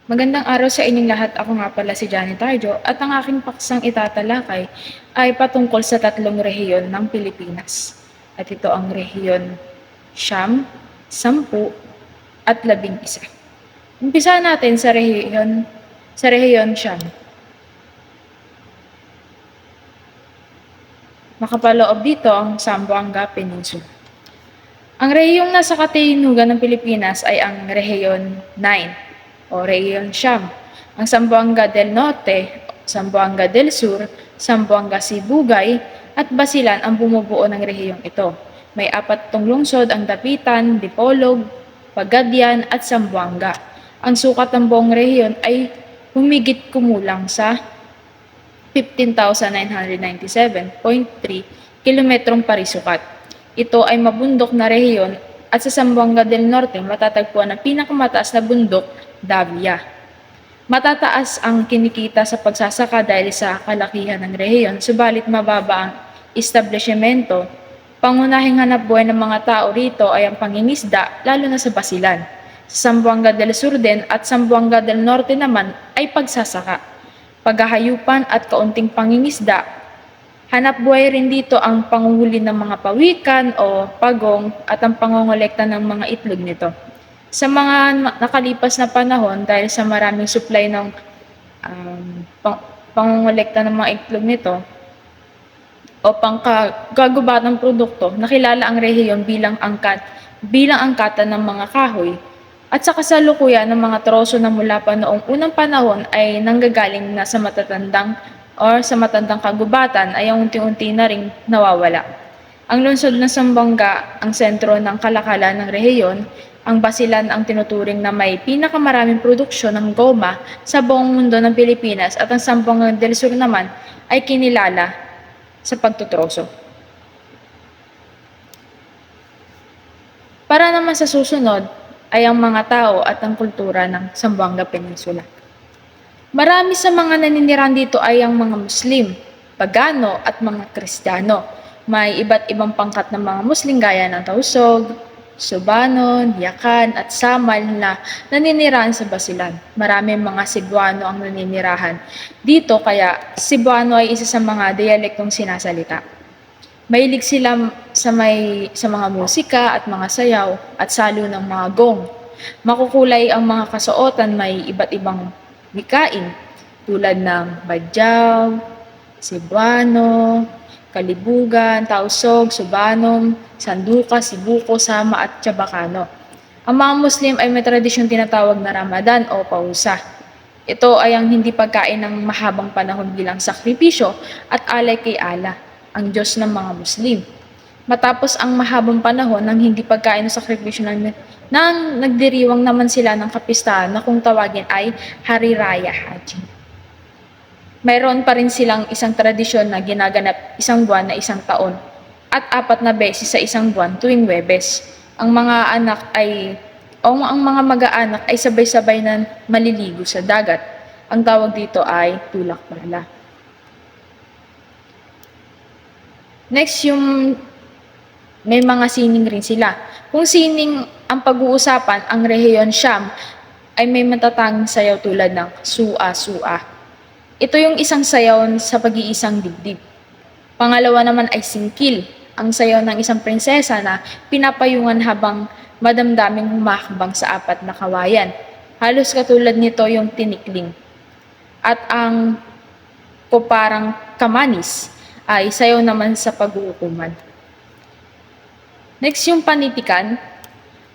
Magandang araw sa inyong lahat. Ako nga pala si Johnny Tarjo at ang aking paksang itatalakay ay patungkol sa tatlong rehiyon ng Pilipinas. At ito ang rehiyon Siyam, Sampu at 11. Umpisa natin sa rehiyon Siyam. Makapaloob dito ang Zamboanga Peninsula. Ang rehiyong nasa katinugan ng Pilipinas ay ang Rehiyon 9 o Rehiyon Siyam, ang Zamboanga del Norte, Zamboanga del Sur, Zamboanga Sibugay at Basilan ang bumubuo ng rehiyong ito. May 4 lungsod ang Dapitan, Dipolog, Pagadian at Zamboanga. Ang sukat ng buong rehiyon ay humigit kumulang sa 15,997.3 kilometrong parisukat. Ito ay mabundok na rehiyon at sa Zamboanga del Norte matatagpuan ang pinakamataas na bundok, Davia. Matataas ang kinikita sa pagsasaka dahil sa kalakihan ng rehiyon, subalit mababa ang establishmento. Pangunahing hanapbuhay ng mga tao rito ay ang pangingisda, lalo na sa Basilan. Sa Zamboanga del Sur din at Zamboanga del Norte naman ay pagsasaka, paghahayupan at kaunting pangingisda. Hanap buhay rin dito ang panguhuli ng mga pawikan o pagong at ang pangongolekta ng mga itlog nito. Sa mga nakalipas na panahon, dahil sa maraming supply ng pangongolekta ng mga itlog nito o pangkagagubatang produkto, nakilala ang rehiyon bilang angkatan ng mga kahoy. At sa kasalukuyan ng mga troso na mula pa noong unang panahon ay nanggagaling na sa matandang kagubatan ay unti-unti na ring nawawala. Ang lungsod ng Zamboanga ang sentro ng kalakalan ng rehiyon. Ang Basilan ang tinuturing na may pinakamaraming produksyon ng goma sa buong mundo ng Pilipinas at ang Zamboanga del Sur naman ay kinilala sa pagtutroso. Para naman sa susunod ay ang mga tao at ang kultura ng Zamboanga Peninsula. Marami sa mga naninirahan dito ay ang mga Muslim, Pagano at mga Kristiyano. May iba't ibang pangkat ng mga Muslim gaya ng Tausog, Subanon, Yakan at Samal na naninirahan sa Basilan. Maraming mga Cebuano ang naninirahan dito kaya Cebuano ay isa sa mga dialektong sinasalita. Mahilig sila sa mga musika at mga sayaw at salo ng mga gong. Makukulay ang mga kasuotan, may iba't ibang wikain tulad ng Badyaw, Cebuano, Kalibugan, Tausog, Subanom, Sanduka, Sibuko, Sama at Chabacano. Ang mga Muslim ay may tradisyong tinatawag na Ramadan o Pausa. Ito ay ang hindi pagkain ng mahabang panahon bilang sakripisyo at alay kay Allah, ang Diyos ng mga Muslim. Matapos ang mahabang panahon ng hindi pagkain ng sakripisyo nang nagdiriwang naman sila ng kapistahan na kung tawagin ay Hari Raya Haji. Mayroon pa rin silang isang tradisyon na ginaganap isang buwan na isang taon at 4 na beses sa isang buwan tuwing Huwebes. Ang mga mag-aanak ay sabay-sabay na maliligo sa dagat. Ang tawag dito ay tulak bala. Next, may mga sining rin sila. Kung sining ang pag-uusapan, ang rehiyon Siyam ay may matatanging sayaw tulad ng Sua-Sua. Ito yung isang sayaw sa pag-iisang dibdib. Pangalawa naman ay Singkil, ang sayaw ng isang prinsesa na pinapayungan habang madamdaming humakbang sa 4 na kawayan. Halos katulad nito yung Tinikling. At ang Kuparang Kamanis ay sayaw naman sa pag-uukuman. Next, yung panitikan.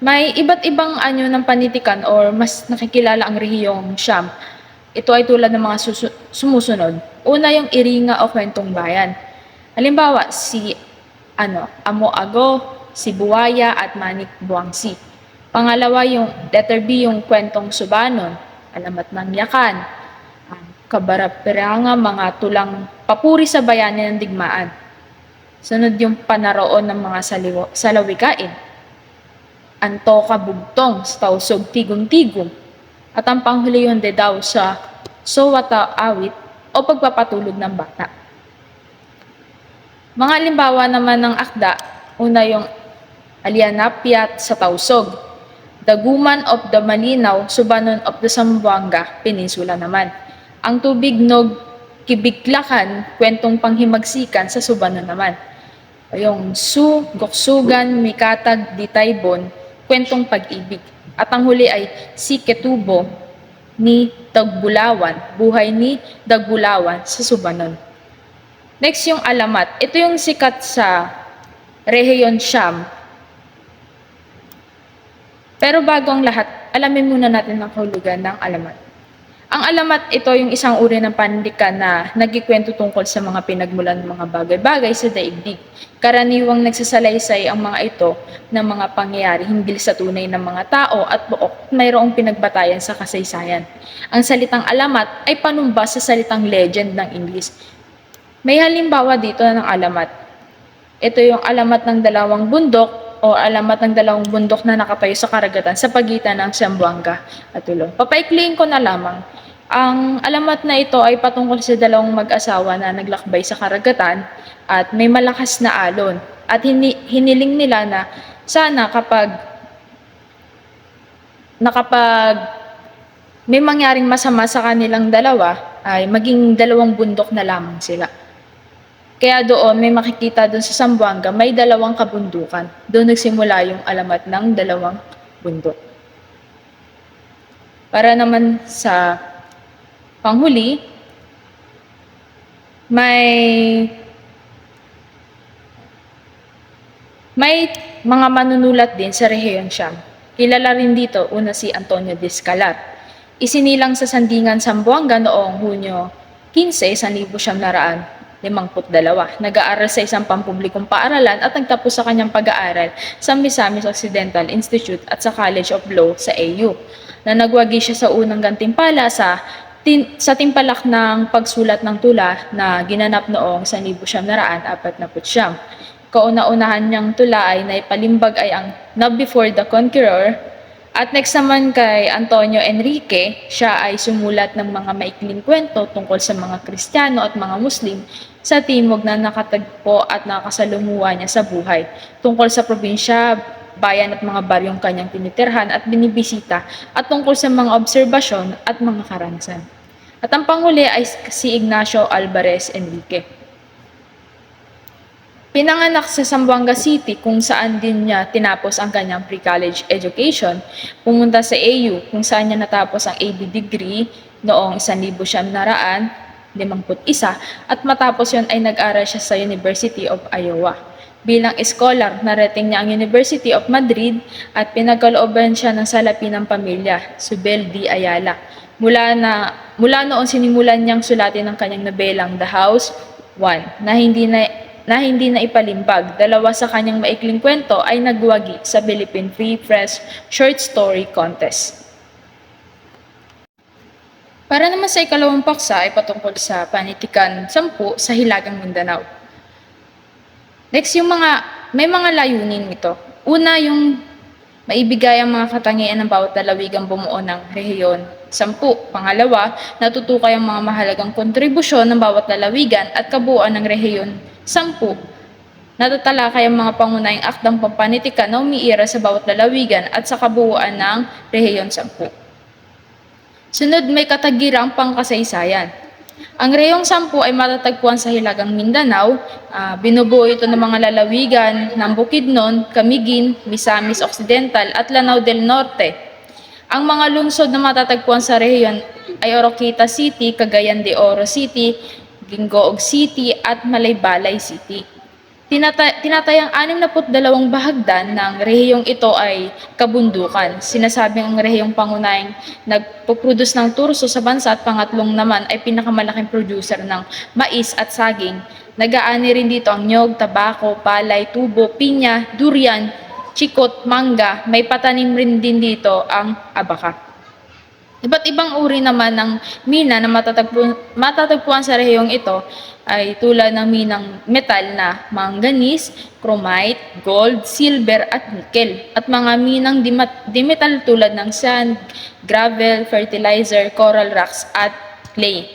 May iba't ibang anyo ng panitikan or mas nakikilala ang rehiyong Siyam. Ito ay tulad ng mga sumusunod. Una, yung iringa o kwentong bayan. Halimbawa, si Amo-Ago, si Buwaya at Manik Buangsi. Pangalawa, yung letter B, yung kwentong Subanon, Alamat ng Yakan, Kabarapiranga, mga tulang papuri sa bayanin ng digmaan. Sunod yung panaroon ng mga salawikain. Antoka Bugtong, sa Tausog Tigong-Tigong. At ang panghuli yung dedaw sa Sowata Awit o pagpapatulog ng bata. Mga halimbawa naman ng akda, una yung Alianapiat sa Tausog. Daguman of the Malinaw, Subanon of the Zamboanga Peninsula naman. Ang tubig nog Kibiglakan, kwentong panghimagsikan sa Subanon naman. Yung Su, Goksugan, Mikatag, Ditaybon, kwentong pag-ibig. At ang huli ay Si Ketubo ni Dagbulawan, buhay ni Dagbulawan sa Subanon. Next yung alamat. Ito yung sikat sa Rehiyon Siam. Pero bago ang lahat, alamin muna natin ang kahulugan ng alamat. Ang alamat, ito yung isang uri ng panlikan na nagkikwento tungkol sa mga pinagmulan ng mga bagay-bagay sa daigdig. Karaniwang nagsasalaysay ang mga ito ng mga pangyayari hinggil sa tunay ng mga tao at buok mayroong pinagbatayan sa kasaysayan. Ang salitang alamat ay panumba sa salitang legend ng English. May halimbawa dito ng alamat. Ito yung alamat ng dalawang bundok o alamat ng dalawang bundok na nakatayo sa karagatan sa pagitan ng Zamboanga at Tulong. Papaikliin ko na lamang. Ang alamat na ito ay patungkol sa dalawang mag-asawa na naglakbay sa karagatan at may malakas na alon. At hiniling nila na sana kapag may mangyaring masama sa kanilang dalawa ay maging dalawang bundok na lamang sila. Kaya doon may makikita doon sa Zamboanga, may dalawang kabundukan. Doon nagsimula yung alamat ng dalawang bundok. Para naman sa panghuli, may mga manunulat din sa Rehiyon Siam. Kilala rin dito, una si Antonio Descalar. Isinilang sa Sandingan, Zamboanga noong Hunyo 15, 1952. Nag-aaral sa isang pampublikong paaralan at nagtapos sa kanyang pag-aaral sa Misamis Occidental Institute at sa College of Law sa AU. Nanagwagi siya sa unang gantimpala sa timpalak ng pagsulat ng tula na ginanap noong 1949. Kauna-unahan niyang tula ay naipalimbag ay ang Not Before the Conqueror. At next naman kay Antonio Enrique, siya ay sumulat ng mga maikling kwento tungkol sa mga Kristiyano at mga Muslim sa timog na nakatagpo at nakasalumuha niya sa buhay, tungkol sa probinsya, bayan at mga baryong kanyang tinitirhan at binibisita, at tungkol sa mga obserbasyon at mga karanasan. At ang panghuli ay si Ignacio Alvarez Enrique. Pinanganak sa Zamboanga City kung saan din niya tinapos ang kanyang pre-college education. Pumunta sa AU kung saan niya natapos ang AD degree noong 1951 at matapos yon ay nag-aral siya sa University of Iowa. Bilang scholar, narating niya ang University of Madrid at pinagkalooban siya ng salapi ng pamilya, Subel D. Ayala. Mula noon sinimulan niyang sulatin ang kanyang nobelang The House, 1, na hindi na ipalimbag. Dalawa sa kanyang maikling kwento ay nagwagi sa Philippine Free Press Short Story Contest. Para naman sa ikalawang paksa ay patungkol sa panitikan 10 sa Hilagang Mindanao. Next, may mga layunin nito. Una, yung maibigay ang mga katangian ng bawat lalawigang bumuo ng Rehiyon 10. Pangalawa, natutukay ang mga mahalagang kontribusyon ng bawat lalawigan at kabuuan ng Rehiyon 10. Natatalakay ang mga pangunahing akdang pampanitikan na umiira sa bawat lalawigan at sa kabuuan ng Rehiyon 10. Sunod, may katagirang pangkasaysayan. Ang Rehiyong 10 ay matatagpuan sa Hilagang Mindanao. Binubuo ito ng mga lalawigan ng Bukidnon, Camiguin, Misamis Occidental at Lanao del Norte. Ang mga lungsod na matatagpuan sa rehiyon ay Oroquita City, Cagayan de Oro City, Gingoog City at Malaybalay City. Tinatayang 62 bahagdan ng rehiyong ito ay kabundukan. Sinasabing ang rehiyong pangunahing nagpo-produce ng turso sa bansa at pangatlong naman ay pinakamalaking producer ng mais at saging. Nag-aani rin dito ang nyog, tabako, palay, tubo, pinya, durian, chikot, mangga. May patanim rin din dito ang abaka. Iba't ibang uri naman ng mina na matatagpuan sa rehiyong ito ay tulad ng minang metal na manganese, chromite, gold, silver at nickel at mga minang dimetal tulad ng sand, gravel, fertilizer, coral rocks at clay.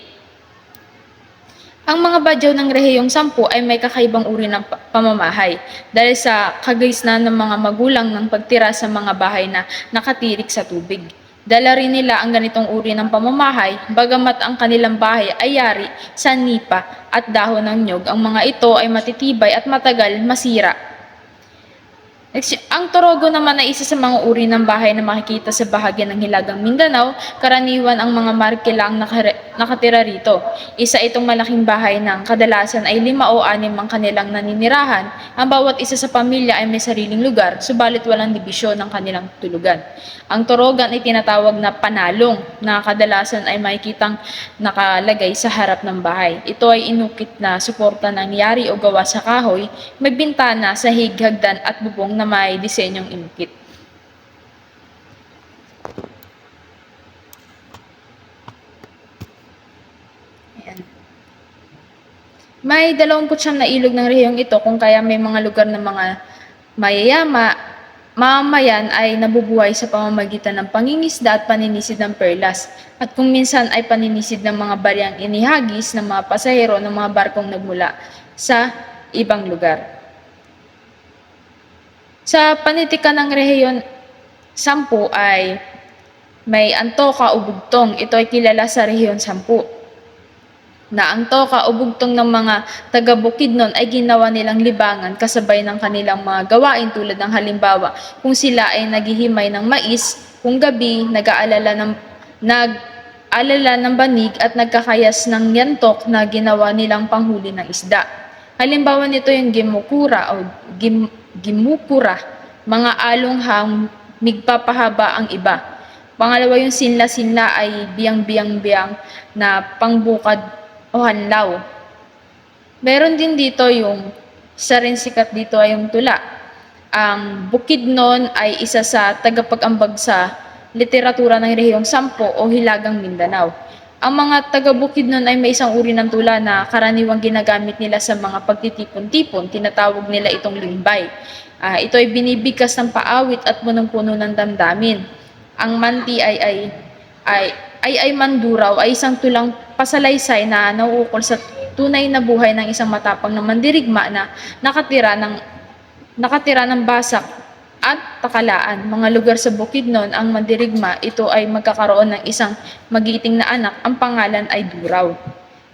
Ang mga badyaw ng Rehiyong Sampu ay may kakaibang uri ng pamamahay dahil sa kagaisnan ng mga magulang ng pagtira sa mga bahay na nakatirik sa tubig. Dala rin nila ang ganitong uri ng pamamahay, bagamat ang kanilang bahay ay yari sa nipa at dahon ng nyog. Ang mga ito ay matitibay at matagal masira. Ang Torogo naman ay isa sa mga uri ng bahay na makikita sa bahagi ng Hilagang Mindanao. Karaniwan ang mga Marikina ang nakatira rito. Isa itong malaking bahay ng kadalasan ay 5 o 6 ang kanilang naninirahan. Ang bawat isa sa pamilya ay may sariling lugar, subalit walang dibisyon ng kanilang tulugan. Ang Torogan ay tinatawag na panalong na kadalasan ay makikitang nakalagay sa harap ng bahay. Ito ay inukit na suporta ng yari o gawa sa kahoy, may bintana, sahig, hagdan at bubong na may disenyong inukit. Ayan. May 29 na ilog ng rehiyong ito kung kaya may mga lugar ng mga mamamayan ay nabubuhay sa pamamagitan ng pangingisda at paninisid ng perlas. At kung minsan ay paninisid ng mga baryang inihagis ng mga pasahero ng mga barkong nagmula sa ibang lugar. Sa panitikan ng rehiyon 10 ay may Antoka o Bugtong. Ito ay kilala sa rehiyon 10. Na ang toka o bugtong ng mga taga-Bukidnon ay ginawa nilang libangan kasabay ng kanilang mga gawain tulad ng halimbawa kung sila ay naghihimay ng mais, kung gabi nag-aalala ng banig at nagkakayas ng yantok na ginawa nilang panghuli ng isda. Halimbawa nito yung gimukura, mga along migpapahaba ang iba. Pangalawa yung sinla-sinla ay biyang-biyang-biyang na pangbukad o hanlaw. Meron din dito yung isa rin sikat dito ay yung tula. Ang Bukidnon ay isa sa tagapag-ambag sa literatura ng Rehiyong 10 o Hilagang Mindanao. Ang mga taga-Bukidnon ay may isang uri ng tula na karaniwang ginagamit nila sa mga pagtitipon-tipon. Tinatawag nila itong limbay. Ito ay binibigkas ng paawit at punong-puno ng damdamin. Ang manti ay manduraw ay isang tulang pasalaysay na nauukol sa tunay na buhay ng isang matapang na mandirigma na nakatira ng basak at takalaan. Mga lugar sa Bukidnon ang mandirigma, ito ay magkakaroon ng isang magiiting na anak, ang pangalan ay Duraw.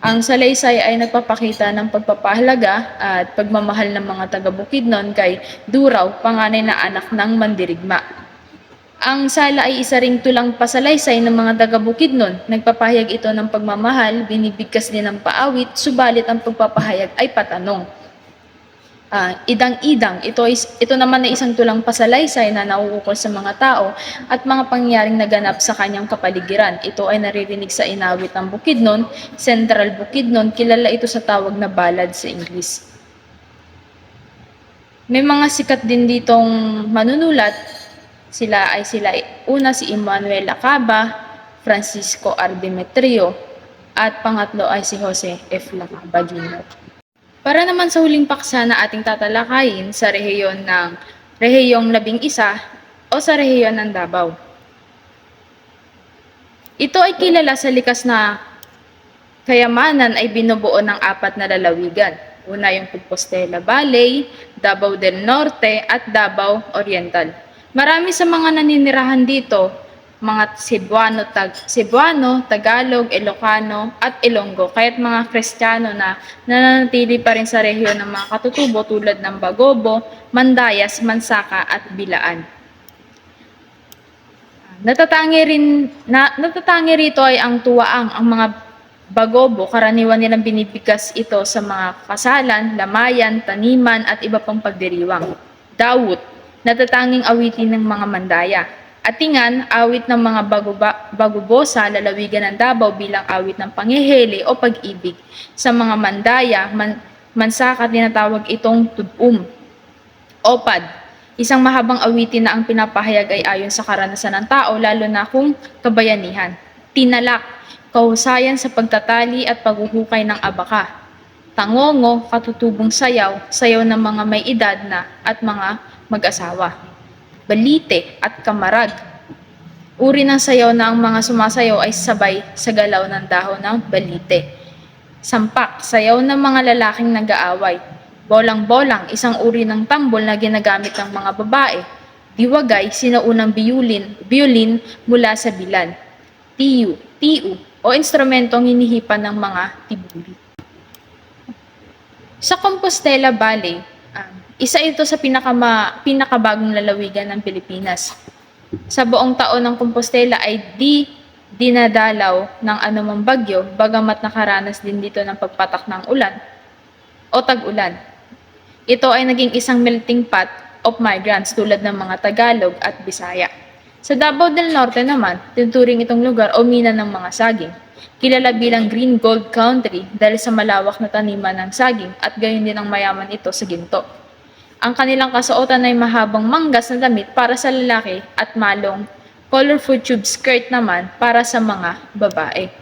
Ang salaysay ay nagpapakita ng pagpapahalaga at pagmamahal ng mga taga-Bukidnon kay Duraw, panganay na anak ng mandirigma. Ang sala ay isa ring tulang pasalaysay ng mga taga-Bukidnon. Nagpapahayag ito ng pagmamahal, binibigkas din ng paawit, subalit ang pagpapahayag ay patanong. Idang-idang, ito naman ay isang tulang pasalaysay na nauukol sa mga tao at mga pangyayaring naganap sa kanyang kapaligiran. Ito ay naririnig sa inawit ng Bukidnon, Central Bukidnon, kilala ito sa tawag na ballad sa Ingles. May mga sikat din ditong manunulat. Sila una si Emmanuel Acaba, Francisco R. Demetrio, at pangatlo ay si Jose F. Lacaba Jr. Para naman sa huling paksa na ating tatalakayin sa rehiyong 11 o sa rehiyon ng Davao. Ito ay kilala sa likas na kayamanan ay binubuo ng 4 na lalawigan. Una yung Compostela Valley, Davao del Norte at Davao Oriental. Marami sa mga naninirahan dito, mga Cebuano, Tagalog, Ilocano at Ilonggo, kaya't mga Kristiyano na nananatili pa rin sa rehiyon ng mga katutubo tulad ng Bagobo, Mandayas, Mansaka at Bilaan. Natatangi rito ay ang tuwaang. Ang mga Bagobo, karaniwan nilang binibigkas ito sa mga kasalan, lamayan, taniman at iba pang pagdiriwang. Dawut, natatanging awitin ng mga Mandaya. Atingan, awit ng mga Bagobo sa lalawigan ng Davao bilang awit ng panghihili o pag-ibig. Sa mga Mandaya, Mansaka tinatawag itong tubum. Opad, isang mahabang awitin na ang pinapahayag ay ayon sa karanasan ng tao, lalo na kung kabayanihan. Tinalak, kahusayan sa pagtatali at paghuhukay ng abaka. Tangongo, katutubong sayaw, sayaw ng mga may edad na at mga mag-asawa. Balite at kamarag. Uri ng sayaw na ang mga sumasayaw ay sabay sa galaw ng dahon ng balite. Sampak, sayaw ng mga lalaking nag-aaway. Bolang-bolang, isang uri ng tambol na ginagamit ng mga babae. Diwagay, sinaunang biolin mula sa bilan. Tiyu, o instrumentong hinihipan ng mga tibuli. Sa Compostela Valley, isa ito sa pinakabagong lalawigan ng Pilipinas. Sa buong taon ng Compostela ay di dinadalaw ng anumang bagyo, bagamat nakaranas din dito ng pagpatak ng ulan o tag-ulan. Ito ay naging isang melting pot of migrants tulad ng mga Tagalog at Bisaya. Sa Davao del Norte naman, tinuturing itong lugar o mina ng mga saging. Kilala bilang Green Gold Country dahil sa malawak na taniman ng saging at gayon din ang mayaman ito sa ginto. Ang kanilang kasuotan ay mahabang manggas na damit para sa lalaki at malong colorful tube skirt naman para sa mga babae.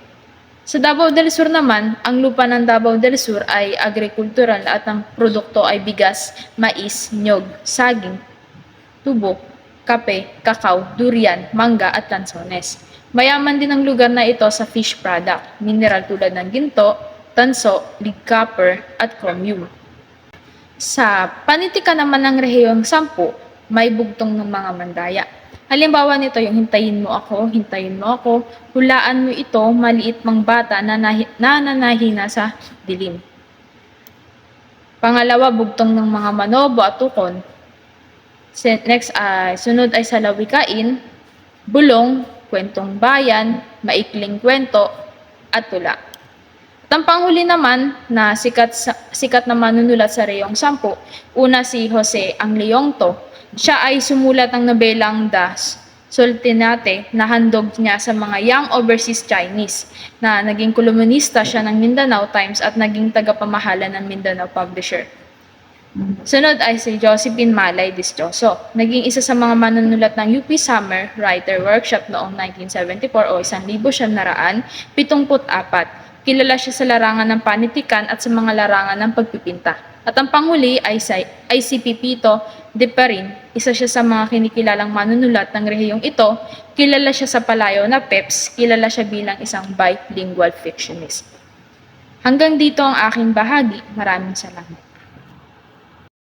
Sa Davao del Sur naman, ang lupa ng Davao del Sur ay agrikultural at ang produkto ay bigas, mais, nyog, saging, tubo, kape, kakao, durian, mangga at lansones. Mayaman din ang lugar na ito sa fish product, mineral tulad ng ginto, tanso, lead copper at chromium. Sa panitikan naman ng rehiyong 10, may bugtong ng mga mandaya. Halimbawa nito yung hintayin mo ako, hulaan mo ito, maliit mang bata na nananahina sa dilim. Pangalawa, bugtong ng mga manobo at tukon. Next, sunod ay salawikain, bulong, kwentong bayan, maikling kwento, at tula. At ang panghuli naman na sikat na manunulat sa rehiyong 10, una si Jose Ang Leongto. Siya ay sumulat ng nobelang Das Sultanate na handog niya sa mga young overseas Chinese na naging kolumnista siya ng Mindanao Times at naging tagapamahala ng Mindanao Publisher. Sunod ay si Josephine Malay Distoso. Naging isa sa mga manunulat ng UP Summer Writer Workshop noong 1974 o 1974. Kilala siya sa larangan ng panitikan at sa mga larangan ng pagpipinta. At ang panghuli ay si Pipito de Parin. Isa siya sa mga kinikilalang manunulat ng rehiyong ito. Kilala siya sa palayaw na PEPS. Kilala siya bilang isang bilingual fictionist. Hanggang dito ang aking bahagi. Maraming salamat.